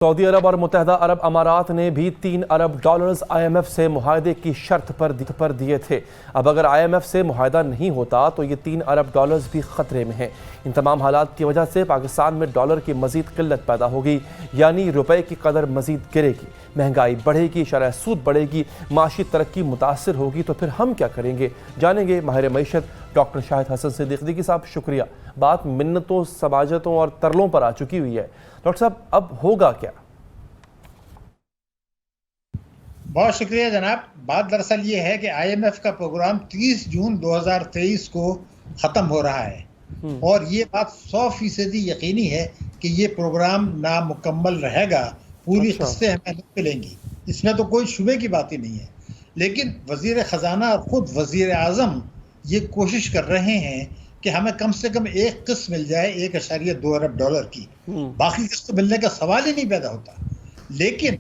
Saudi अरब और मुत्तहदा अरब अमारात ने भी 3 अरब डॉलर्स IMF से मुआहदे की शर्त पर दिए थे। अब अगर IMF से मुआहदा नहीं होता तो ये 3 अरब डॉलर्स भी ख़तरे में हैं। इन तमाम हालात की वजह से पाकिस्तान में डॉलर की मज़ीद किल्लत पैदा होगी, यानी रुपए की कदर मज़ीद गिरेगी, महंगाई बढ़ेगी, शरह सूद बढ़ेगी, माशी तरक्की मुतासर होगी। तो फिर हम क्या करेंगे, जानेंगे माहिर मईशत डॉक्टर शाहिद हसन सिद्दीकी साहब। शुक्रिया। बात मिन्नतों, समाजतों और तरलों पर आ चुकी हुई है। डॉक्टर साहब, अब होगा क्या? बहुत शुक्रिया जनाब। बात दरअसल ये है कि IMF का प्रोग्राम 30 जून 2023 को ख़त्म हो रहा है और ये बात 100% यकीनी है कि ये प्रोग्राम नामुकम्मल रहेगा। पूरी किस्तें हमें नहीं मिलेंगी, इसमें तो कोई शुबे की बात ही नहीं है। लेकिन वज़ीर ख़जाना और ख़ुद वज़ीर आज़म ये कोशिश कर रहे हैं कि हमें कम से कम एक किस्त मिल जाए 1.2 अरब डॉलर की। बाकी किस्त मिलने का सवाल ही नहीं पैदा होता। लेकिन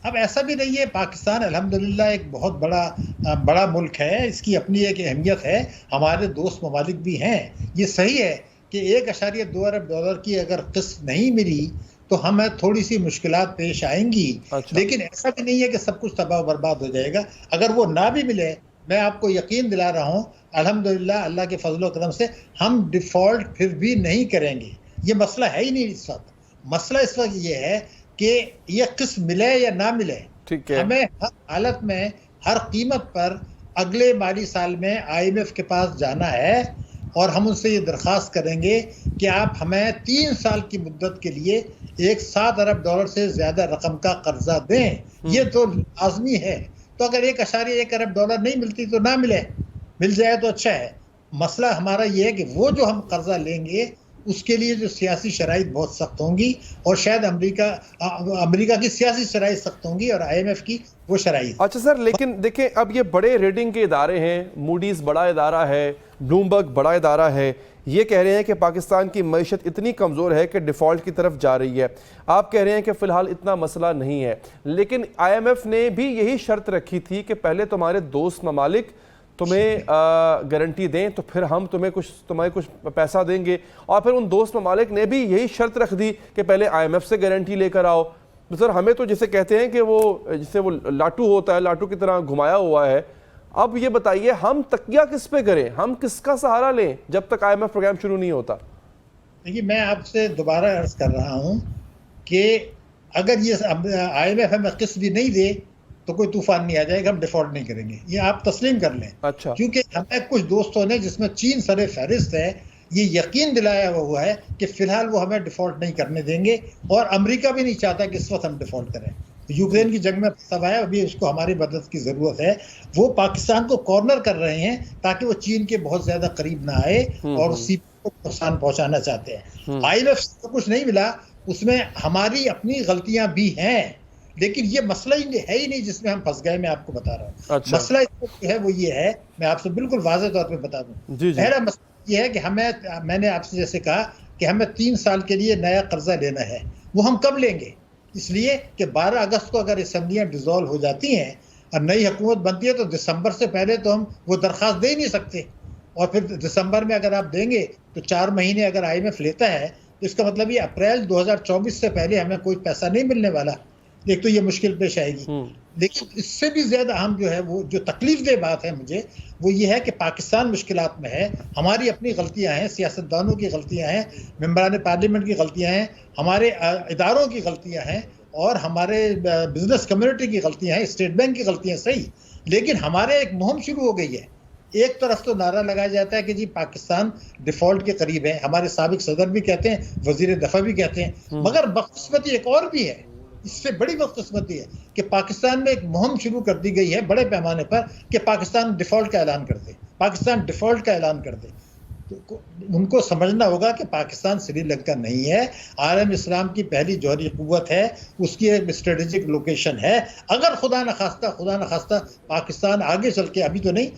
अब ऐसा भी नहीं है। पाकिस्तान अल्हम्दुलिल्लाह एक बहुत बड़ा मुल्क है, इसकी अपनी एक अहमियत है, हमारे दोस्त ममालिक भी हैं। ये सही है कि 1.2 अरब डॉलर की अगर किस्त नहीं मिली तो हमें थोड़ी सी मुश्किलात पेश आएंगी। लेकिन ऐसा भी नहीं है कि सब कुछ तबाह बर्बाद हो जाएगा। अगर वो ना भी मिले, मैं आपको यकीन दिला रहा हूँ, अल्हम्दुलिल्लाह अल्लाह के फजल करम से हम डिफ़ॉल्ट फिर भी नहीं करेंगे। ये मसला है ही नहीं इस वक्त। मसला इस वक्त ये है कि ये किस्त मिले या ना मिले, हमें हर हालत में, हर कीमत पर अगले माली साल में IMF के पास जाना है और हम उनसे ये दरख्वास्त करेंगे कि आप हमें 3 साल की मुद्दत के लिए 7 अरब डॉलर से ज़्यादा रकम का कर्जा दें। ये तो लाजमी है। तो अगर 1.1 अरब डॉलर नहीं मिलती तो ना मिले, मिल जाए तो अच्छा है। मसला हमारा ये है कि वो जो हम कर्जा लेंगे उसके लिए जो सियासी शराइत बहुत सख्त होंगी और शायद अमेरिका की सियासी शराइत सख्त होंगी और IMF की वो शराइत। अच्छा सर, लेकिन देखें, अब ये बड़े रेटिंग के इदारे हैं, मूडीज़ बड़ा इदारा है, ब्लूमबर्ग बड़ा इदारा है, ये कह रहे हैं कि पाकिस्तान की मईशत इतनी कमज़ोर है कि डिफ़ॉल्ट की तरफ जा रही है। आप कह रहे हैं कि फ़िलहाल इतना मसला नहीं है, लेकिन IMF ने भी यही शर्त रखी थी कि पहले तुम्हारे दोस्त ममालिक तुम्हें गारंटी दें तो फिर हम तुम्हें कुछ पैसा देंगे। और फिर उन दोस्त ममालिक ने भी यही शर्त रख दी कि पहले IMF से गारंटी लेकर आओ। तो सर, हमें तो जिसे कहते हैं कि जिसे वो लाटू होता है, लाटू की तरह घुमाया हुआ है। अब ये बताइए, हम तकिया किस पे करें, हम किसका सहारा लें जब तक IMF प्रोग्राम शुरू नहीं होता? देखिए, मैं आपसे दोबारा अर्ज कर रहा हूँ कि अगर ये IMF हमें किस्त भी नहीं दे तो कोई तूफान नहीं आ जाएगा, हम डिफॉल्ट नहीं करेंगे, ये आप तस्लीम कर लें। अच्छा। क्योंकि हमें कुछ दोस्तों ने, जिसमें चीन सरे फहरिस्त है, ये यकीन दिलाया हुआ है कि फिलहाल वो हमें डिफॉल्ट नहीं करने देंगे और अमेरिका भी नहीं चाहता कि इस वक्त हम डिफॉल्ट करें। यूक्रेन की जंग में फंसा हुआ है, अभी उसको हमारी मदद की ज़रूरत है। वो पाकिस्तान को कॉर्नर कर रहे हैं ताकि वो चीन के बहुत ज़्यादा करीब ना आए और उसी को नुकसान पहुँचाना चाहते हैं। IMF से तो कुछ नहीं मिला, उसमें हमारी अपनी गलतियाँ भी हैं, लेकिन ये मसला ही है ही नहीं जिसमें हम फंस गए। मैं आपको बता रहा हूँ। अच्छा। मसला जो है वो ये है, मैं आपसे बिल्कुल वाज़ेह तौर पे बता दूँ। पहला मसला ये है कि मैंने आपसे जैसे कहा कि हमें 3 साल के लिए नया कर्जा लेना है। वो हम कब लेंगे? इसलिए कि 12 अगस्त को अगर असम्बलियाँ डिज़ोल्व हो जाती हैं और नई हुकूमत बनती है तो दिसंबर से पहले तो हम वो दरख्वास्त दे ही नहीं सकते। और फिर दिसंबर में अगर आप देंगे तो 4 महीने अगर IMF लेता है तो इसका मतलब ये अप्रैल 2024 से पहले हमें कोई पैसा नहीं मिलने वाला। एक तो ये मुश्किल पेश आएगी। लेकिन इससे भी ज़्यादा अहम जो है, वो जो तकलीफदेह बात है मुझे, वो ये है कि पाकिस्तान मुश्किलात में है। हमारी अपनी गलतियां हैं, सियासतदानों की गलतियां हैं, मेंबरान पार्लियामेंट की गलतियां हैं, हमारे इदारों की गलतियां हैं और हमारे बिजनेस कम्युनिटी की गलतियां हैं, स्टेट बैंक की गलतियां सही। लेकिन हमारे एक मुहिम शुरू हो गई है। एक तरफ तो नारा लगाया जाता है कि जी पाकिस्तान डिफॉल्ट के करीब है, हमारे साबिक सदर भी कहते हैं, वजीर दफा भी कहते हैं। मगर बदकिस्मती एक और भी है, इससे बड़ी बदकिस्मती है कि पाकिस्तान में एक मुहिम शुरू कर दी गई है बड़े पैमाने पर कि पाकिस्तान डिफॉल्ट का ऐलान कर दे, पाकिस्तान डिफॉल्ट का ऐलान कर दे। तो उनको समझना होगा कि पाकिस्तान श्रीलंका नहीं है, आलम इस्लाम की पहली जौहरी कुव्वत है, उसकी एक स्ट्रेटेजिक लोकेशन है। अगर खुदा न खास्ता पाकिस्तान आगे चल के, अभी तो नहीं,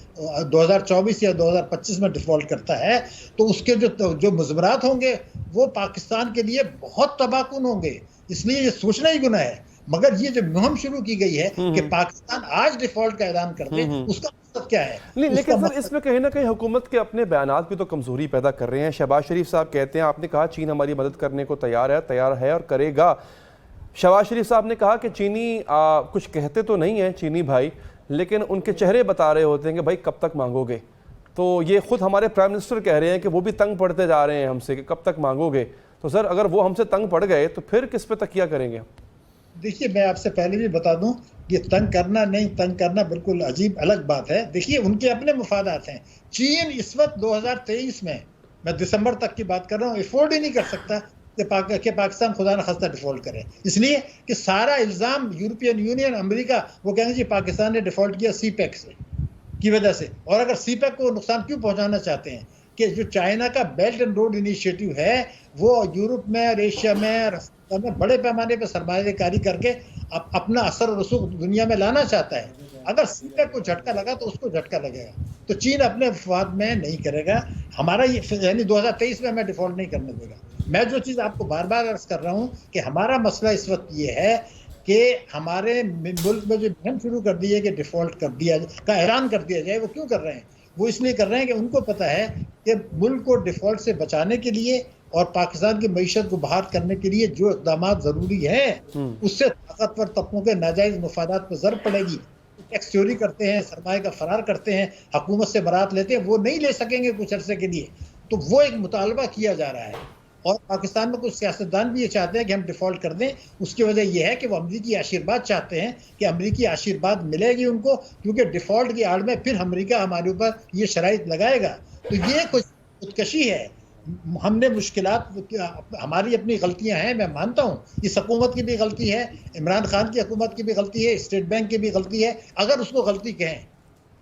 2024 या 2025 में डिफॉल्ट करता है तो उसके जो मुज़मरात होंगे वो पाकिस्तान के लिए बहुत तबाहकुन होंगे। इसलिए ये सोचना ही गुनाह है। मगर ये जो मुहिम शुरू की गई है कि पाकिस्तान आज डिफॉल्ट का ऐलान कर दे, उसका मकसद क्या है? लेकिन सर, इसमें कहीं ना कहीं हुकूमत के अपने बयानात भी तो कमजोरी पैदा कर रहे हैं। शहबाज शरीफ साहब कहते हैं, आपने कहा चीन हमारी मदद करने को तैयार है और करेगा। शहबाज शरीफ साहब ने कहा कि चीनी कुछ कहते तो नहीं हैं चीनी भाई, लेकिन उनके चेहरे बता रहे होते हैं कि भाई कब तक मांगोगे। तो ये खुद हमारे प्राइम मिनिस्टर कह रहे हैं कि वो भी तंग पड़ते जा रहे हैं हमसे कि कब तक मांगोगे। तो सर अगर वो हमसे तंग पड़ गए तो फिर किस पे तकिया करेंगे? देखिए, मैं आपसे पहले भी बता दूं, ये तंग करना नहीं तंग करना बिल्कुल अजीब अलग बात है। देखिए, उनके अपने मुफादात हैं। चीन इस वक्त 2023 में, मैं दिसंबर तक की बात कर रहा हूँ, अफोर्ड ही नहीं कर सकता कि पाकिस्तान खुदा न खास्ता डिफॉल्ट करे, इसलिए कि सारा इल्ज़ाम यूरोपियन यूनियन, अमेरिका, वो कहेंगे जी पाकिस्तान ने डिफॉल्ट किया सीपैक से की वजह से। और अगर सीपैक को नुकसान क्यों पहुंचाना चाहते हैं कि जो चाइना का बेल्ट एंड रोड इनिशिएटिव है वो यूरोप में और एशिया में में बड़े पैमाने पर सरमायाकारी करके अपना असर और रसूख दुनिया में लाना चाहता है। अगर सीपैक को झटका लगा तो उसको झटका लगेगा। तो चीन अपने विवाद में नहीं करेगा। हमारा ये यानी 2023 में हमें डिफॉल्ट नहीं करने देगा। मैं जो चीज़ आपको बार बार अर्ज कर रहा हूँ कि हमारा मसला इस वक्त ये है कि हमारे मुल्क में जो मुहिम शुरू कर दी है कि डिफॉल्ट कर दिया का ऐलान कर दिया जाए, वो क्यों कर रहे हैं? वो इसलिए कर रहे हैं कि उनको पता है कि मुल्क को डिफॉल्ट से बचाने के लिए और पाकिस्तान की मईशत को बहाल करने के लिए जो इक़दाम ज़रूरी हैं उससे ताकतवर तबकों के नाजायज़ मुफादात पर ज़रब पड़ेगी। टैक्स चोरी करते हैं, सरमाए का फरार करते हैं, हुकूमत से बरात लेते हैं, वो नहीं ले सकेंगे कुछ अरसे के लिए। तो वो एक मुतालबा किया जा रहा है और पाकिस्तान में कुछ सियासतदान भी ये चाहते हैं कि हम डिफ़ॉल्ट कर दें। उसकी वजह यह है कि वो अमरीकी आशीर्वाद चाहते हैं कि अमरीकी आशीर्वाद मिलेगी उनको, क्योंकि डिफ़ॉल्ट की आड़ में फिर अमरीका हमारे ऊपर ये शराइत लगाएगा। तो ये कुछ खुदकशी है। हमने मुश्किलात, हमारी अपनी गलतियां हैं, मैं मानता हूँ। इस हुकूमत की भी गलती है, इमरान खान की हुकूमत की भी गलती है, स्टेट बैंक की भी गलती है, अगर उसको गलती कहें।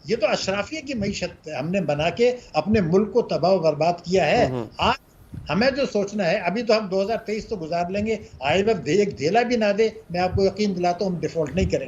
ये तो अशराफिया की मईशत हमने बना के अपने मुल्क को तबाह बर्बाद किया है। आज हमें जो सोचना है, अभी तो हम 2023 तो गुजार लेंगे, IMF एक धेला भी ना दे, मैं आपको यकीन दिलाता हूँ हम डिफॉल्ट नहीं करेंगे।